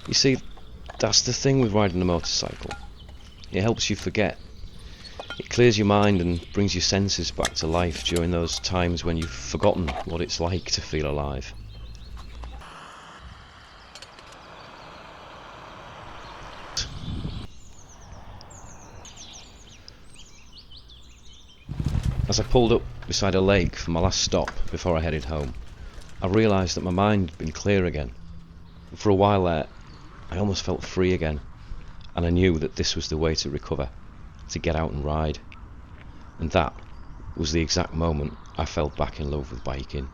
You see, that's the thing with riding a motorcycle. It helps you forget. It clears your mind and brings your senses back to life during those times when you've forgotten what it's like to feel alive. As I pulled up beside a lake for my last stop before I headed home, I realised that my mind had been clear again. For a while there, I almost felt free again, and I knew that this was the way to recover, to get out and ride. And that was the exact moment I fell back in love with biking.